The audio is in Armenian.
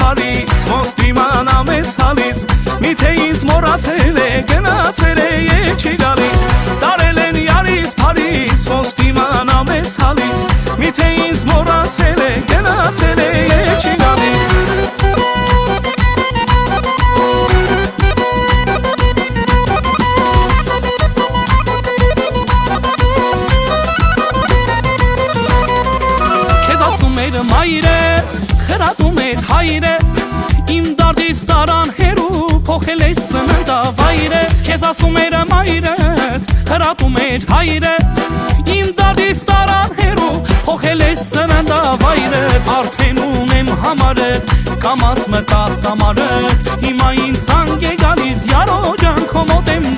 հարիս ոնց դիմանամ ես հալիս միթե ինձ մոռացել է գնացել է եւ չի գալիս տարել են յարիս փարիս ոնց դիմանամ ես հալիս միթե ինձ մոռացել է գնացել է եւ չի գալիս Մայրե, խրատում էր հայրե Իմ դարդից տարան հերու փոխել ես սննդավայրե Քեզ ասում էր մայրդ, խրատում էր հայրը Իմ դարդից տարան հերու փոխել ես սննդավայրը Արդեն ունեմ համարդ, կամաց մտած կամարդ Հիմա ինձ զանգ է գալիս, յարո ջան քո մոտ եմ